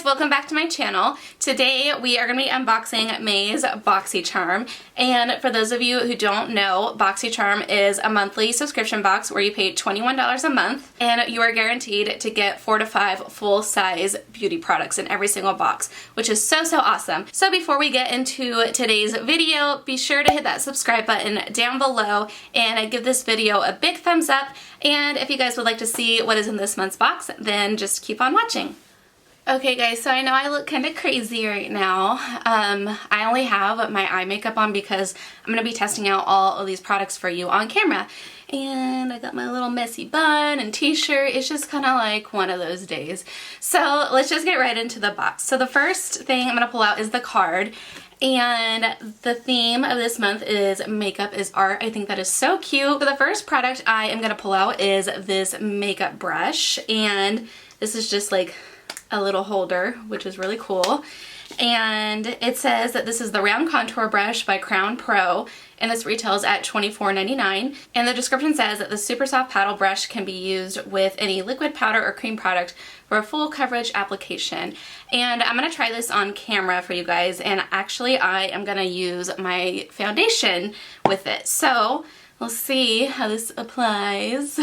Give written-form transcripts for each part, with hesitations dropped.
guys, welcome back to my channel. Today we are going to be unboxing May's Boxycharm, and for those of you who don't know, Boxycharm is a monthly subscription box where you pay $21 a month and you are guaranteed to get 4 to 5 full-size beauty products in every single box, which is so awesome. So before we get into today's video, be sure to hit that subscribe button down below and give this video a big thumbs up, and if you guys would like to see what is in this month's box, then just keep on watching. Okay guys, so I know I look kind of crazy right now. I only have my eye makeup on because I'm going to be testing out all of these products for you on camera. And I got my little messy bun and t-shirt. It's just kind of like one of those days. So let's just get right into the box. So the first thing I'm going to pull out is the card. And the theme of this month is makeup is art. I think that is so cute. So the first product I am going to pull out is this makeup brush. And this is just like a little holder, which is really cool. And it says that this is the round contour brush by Crown Pro, and this retails at $24.99. And the description says that the super soft paddle brush can be used with any liquid, powder, or cream product for a full coverage application. And I'm going to try this on camera for you guys, and actually I am going to use my foundation with it. So we'll see how this applies.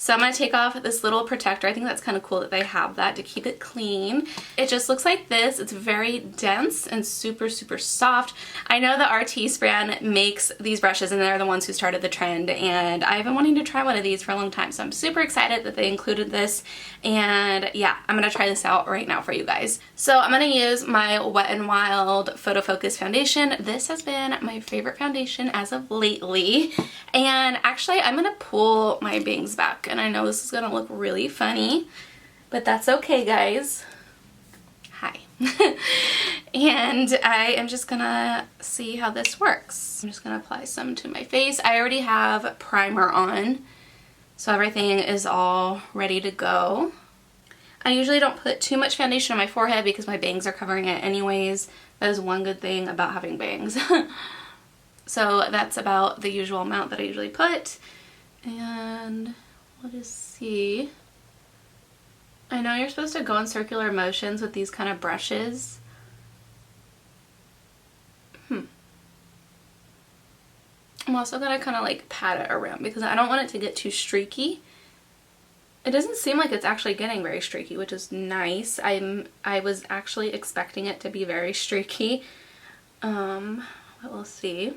So I'm going to take off this little protector. I think that's kind of cool that they have that to keep it clean. It just looks like this. It's very dense and super soft. I know the Artis brand makes these brushes, and they're the ones who started the trend, and I've been wanting to try one of these for a long time, so I'm super excited that they included this. And yeah, I'm going to try this out right now for you guys. So I'm going to use my Wet n Wild Photo Focus foundation. This has been my favorite foundation as of lately. And actually I'm going to pull my bangs back, and I know this is going to look really funny, but that's okay guys. Hi. And I am just going to see how this works. I'm just going to apply some to my face. I already have primer on, so everything is all ready to go. I usually don't put too much foundation on my forehead because my bangs are covering it anyways. That is one good thing about having bangs. So that's about the usual amount that I usually put. And let us see. I know you're supposed to go in circular motions with these kind of brushes. I'm also gonna kind of like pat it around because I don't want it to get too streaky. It doesn't seem like it's actually getting very streaky, which is nice. I was actually expecting it to be very streaky. But we'll see.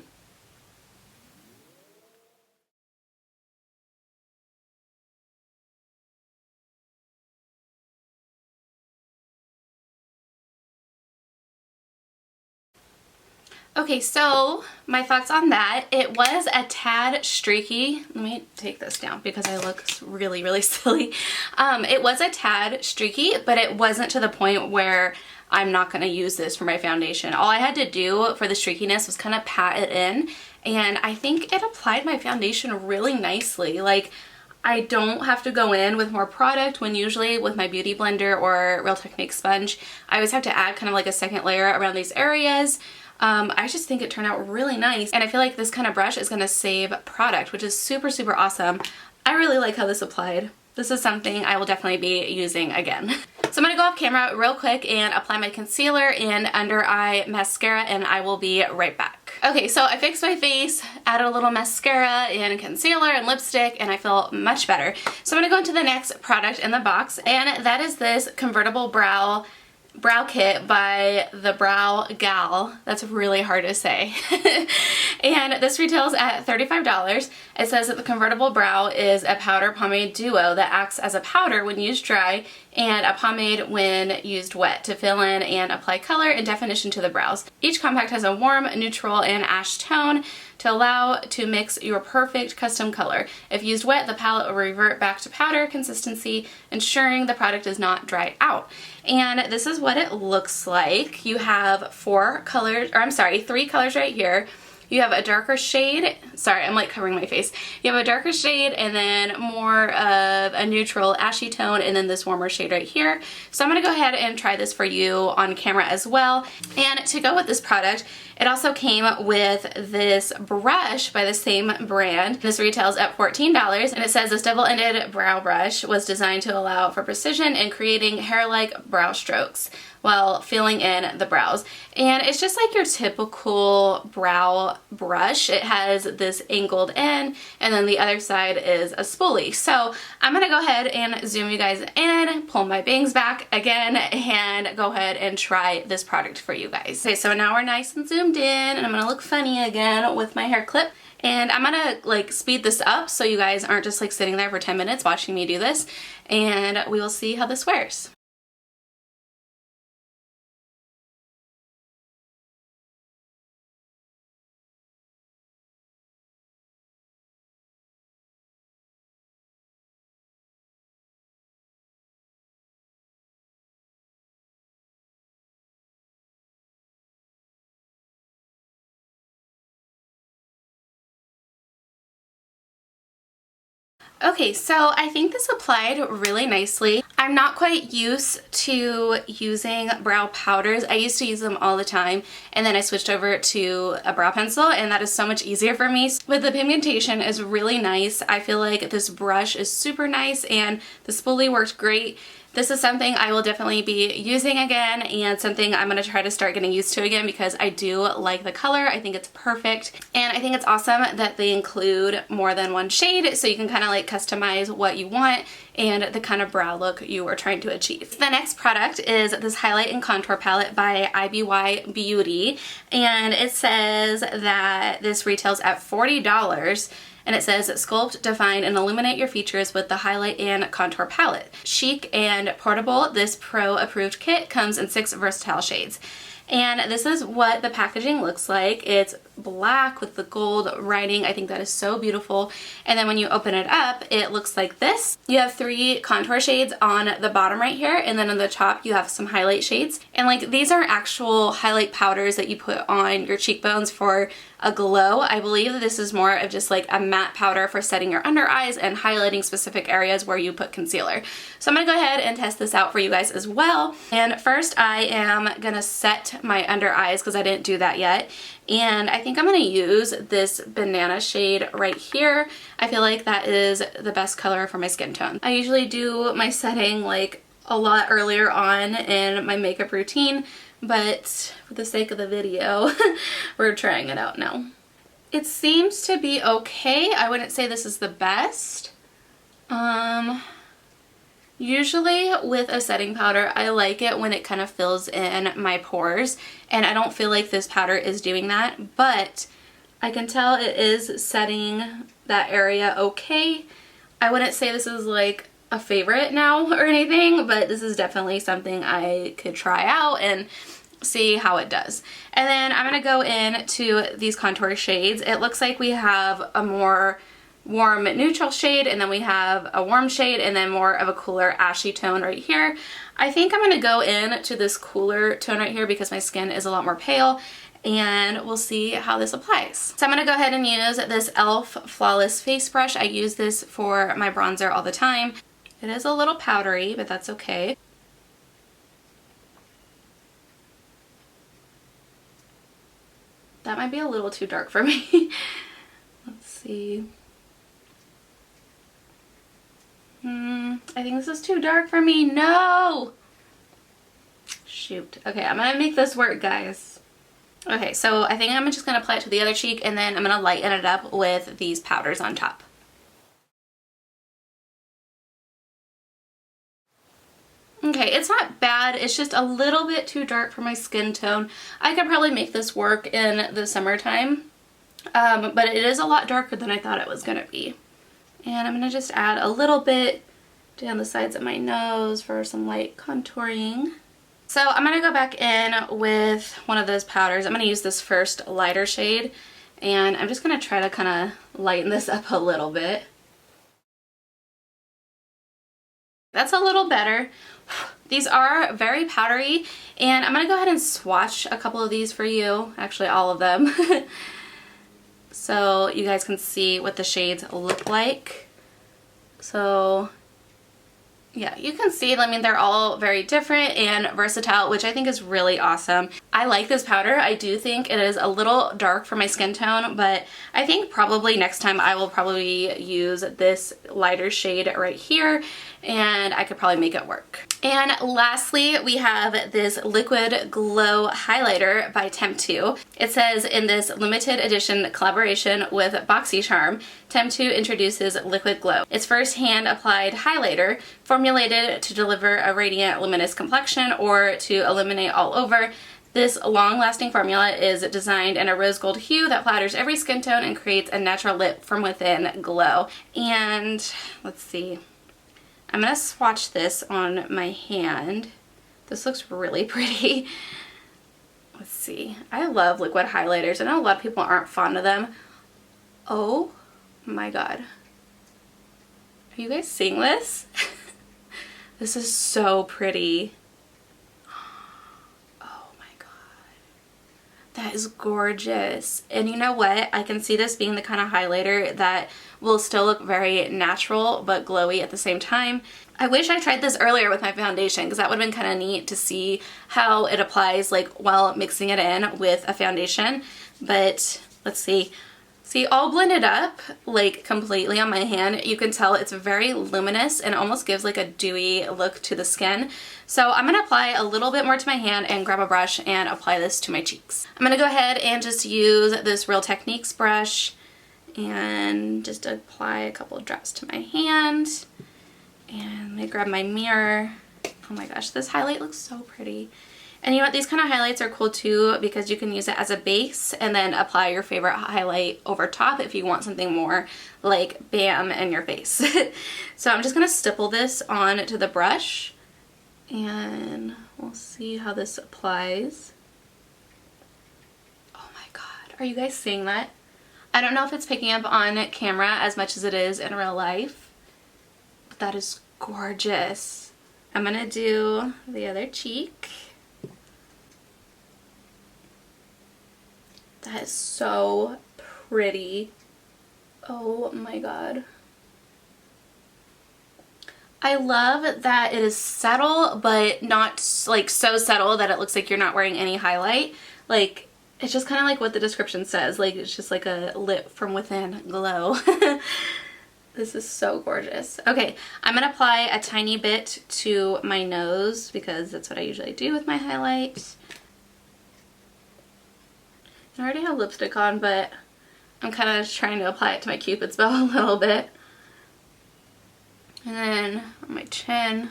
Okay, so my thoughts on that. It was a tad streaky. Let me take this down because I look really silly. It was a tad streaky, but it wasn't to the point where I'm not going to use this for my foundation. All I had to do for the streakiness was kind of pat it in, and I think it applied my foundation really nicely. Like, I don't have to go in with more product when usually with my Beauty Blender or Real Technique sponge, I always have to add kind of like a second layer around these areas. I just think it turned out really nice, and I feel like this kind of brush is going to save product, which is super awesome. I really like how this applied. This is something I will definitely be using again. So I'm going to go off camera real quick and apply my concealer and under eye mascara, and I will be right back. Okay, so I fixed my face, added a little mascara and concealer and lipstick, and I feel much better. So I'm going to go into the next product in the box, and that is this Convertible Brow Kit by the Brow Gal. That's really hard to say. And this retails at $35. It says that the Convertible Brow is a powder pomade duo that acts as a powder when used dry and a pomade when used wet to fill in and apply color and definition to the brows. Each compact has a warm, neutral, and ash tone to allow to mix your perfect custom color. If used wet, the palette will revert back to powder consistency, ensuring the product does not dry out. And this is what it looks like. You have 3 colors right here. You have a darker shade. Sorry, I'm like covering my face. You have a darker shade and then more of a neutral ashy tone and then this warmer shade right here. So I'm going to go ahead and try this for you on camera as well. And to go with this product, it also came with this brush by the same brand. This retails at $14 and it says this double-ended brow brush was designed to allow for precision in creating hair-like brow strokes while filling in the brows. And it's just like your typical brow brush. It has this angled end and then the other side is a spoolie. So I'm gonna go ahead and zoom you guys in, pull my bangs back again, and go ahead and try this product for you guys. Okay, so now we're nice and zoomed in and I'm gonna look funny again with my hair clip. And I'm gonna like speed this up so you guys aren't just like sitting there for 10 minutes watching me do this, and we will see how this wears. Okay, so I think this applied really nicely. I'm not quite used to using brow powders. I used to use them all the time, and then I switched over to a brow pencil, and that is so much easier for me. But the pigmentation is really nice. I feel like this brush is super nice, and the spoolie worked great. This is something I will definitely be using again and something I'm going to try to start getting used to again because I do like the color. I think it's perfect, and I think it's awesome that they include more than one shade so you can kind of like customize what you want and the kind of brow look you are trying to achieve. The next product is this highlight and contour palette by IBY Beauty, and it says that this retails at $40. And it says, sculpt, define, and illuminate your features with the highlight and contour palette. Chic and portable, this pro-approved kit comes in 6 versatile shades. And this is what the packaging looks like. It's black with the gold writing. I think that is so beautiful. And then when you open it up, it looks like this. You have 3 contour shades on the bottom right here, and then on the top you have some highlight shades. And like these are actual highlight powders that you put on your cheekbones for a glow. I believe this is more of just like a matte powder for setting your under eyes and highlighting specific areas where you put concealer. So I'm gonna go ahead and test this out for you guys as well. And first I am gonna set my under eyes because I didn't do that yet. And I think I'm going to use this banana shade right here. I feel like that is the best color for my skin tone. I usually do my setting like a lot earlier on in my makeup routine, but for the sake of the video, we're trying it out now. It seems to be okay. I wouldn't say this is the best. Usually with a setting powder, I like it when it kind of fills in my pores, and I don't feel like this powder is doing that, but I can tell it is setting that area okay. I wouldn't say this is like a favorite now or anything, but this is definitely something I could try out and see how it does. And then I'm going to go into these contour shades. It looks like we have a more warm neutral shade, and then we have a warm shade, and then more of a cooler ashy tone right here. I think I'm going to go into this cooler tone right here because my skin is a lot more pale, and we'll see how this applies. So I'm going to go ahead and use this e.l.f. Flawless Face Brush. I use this for my bronzer all the time. It is a little powdery, but that's okay. That might be a little too dark for me. Let's see. I think this is too dark for me. No! Shoot. Okay, I'm gonna make this work, guys. Okay, so I think I'm just gonna apply it to the other cheek, and then I'm gonna lighten it up with these powders on top. Okay, it's not bad. It's just a little bit too dark for my skin tone. I could probably make this work in the summertime, but it is a lot darker than I thought it was gonna be. And I'm going to just add a little bit down the sides of my nose for some light contouring. So I'm going to go back in with one of those powders. I'm going to use this first lighter shade, and I'm just going to try to kind of lighten this up a little bit. That's a little better. These are very powdery, and I'm going to go ahead and swatch a couple of these for you. Actually, all of them. so you guys can see what the shades look like. So yeah, you can see, I mean, they're all very different and versatile, which I think is really awesome. I like this powder. I do think it is a little dark for my skin tone, but I think probably next time I will probably use this lighter shade right here, and I could probably make it work. And lastly, we have this Liquid Glow Highlighter by Temptu. It says, in this limited edition collaboration with Boxycharm, Temptu introduces Liquid Glow. Its first hand-applied highlighter, formulated to deliver a radiant, luminous complexion or to illuminate all over. This long-lasting formula is designed in a rose gold hue that flatters every skin tone and creates a natural lit from within glow. And let's see. I'm going to swatch this on my hand. This looks really pretty. Let's see. I love liquid highlighters. I know a lot of people aren't fond of them. Oh my god. Are you guys seeing this? This is so pretty. Oh my god. That is gorgeous. And you know what? I can see this being the kind of highlighter that will still look very natural but glowy at the same time. I wish I tried this earlier with my foundation, because that would have been kind of neat to see how it applies like while mixing it in with a foundation. But let's see. See, all blended up like completely on my hand. You can tell it's very luminous and almost gives like a dewy look to the skin. So I'm going to apply a little bit more to my hand and grab a brush and apply this to my cheeks. I'm going to go ahead and just use this Real Techniques brush and just apply a couple of drops to my hand. And let me grab my mirror. Oh my gosh, this highlight looks so pretty. And you know what, these kind of highlights are cool too, because you can use it as a base and then apply your favorite highlight over top if you want something more like bam in your face. So I'm just going to stipple this onto the brush and we'll see how this applies. Oh my god, are you guys seeing that? I don't know if it's picking up on camera as much as it is in real life, but that is gorgeous. I'm going to do the other cheek. That is so pretty. Oh my god. I love that it is subtle, but not like so subtle that it looks like you're not wearing any highlight. Like, it's just kind of like what the description says. Like, it's just like a lit from within glow. This is so gorgeous. Okay, I'm going to apply a tiny bit to my nose because that's what I usually do with my highlight. I already have lipstick on, but I'm kind of trying to apply it to my Cupid's bow a little bit. And then on my chin.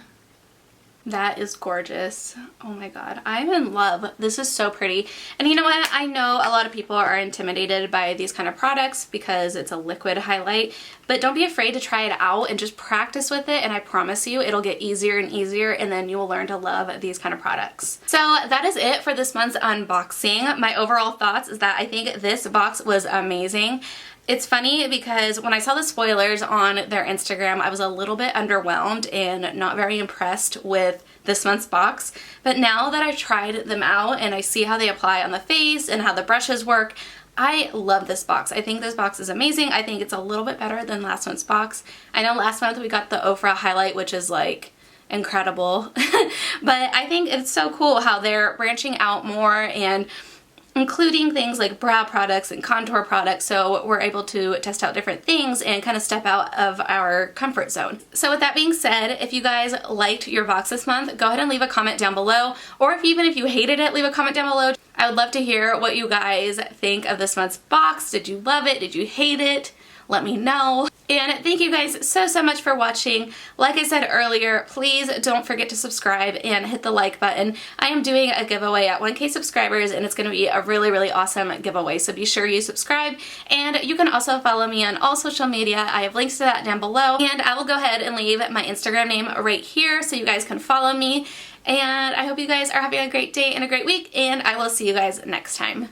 That is gorgeous. Oh my god, I'm in love. This is so pretty. And you know what? I know a lot of people are intimidated by these kind of products because it's a liquid highlight, but don't be afraid to try it out and just practice with it, and I promise you it'll get easier and easier, and then you will learn to love these kind of products. So that is it for this month's unboxing. My overall thoughts is that I think this box was amazing. It's funny because when I saw the spoilers on their Instagram, I was a little bit underwhelmed and not very impressed with this month's box. But now that I've tried them out and I see how they apply on the face and how the brushes work, I love this box. I think this box is amazing. I think it's a little bit better than last month's box. I know last month we got the Ofra highlight, which is like incredible. But I think it's so cool how they're branching out more and including things like brow products and contour products, so we're able to test out different things and kind of step out of our comfort zone. So with that being said, if you guys liked your box this month, go ahead and leave a comment down below, or even if you hated it, leave a comment down below. I would love to hear what you guys think of this month's box. Did you love it? Did you hate it? Let me know. And thank you guys so much for watching. Like I said earlier, please don't forget to subscribe and hit the like button. I am doing a giveaway at 1K subscribers, and it's going to be a really awesome giveaway, so be sure you subscribe. And you can also follow me on all social media. I have links to that down below, and I will go ahead and leave my Instagram name right here so you guys can follow me. And I hope you guys are having a great day and a great week, and I will see you guys next time.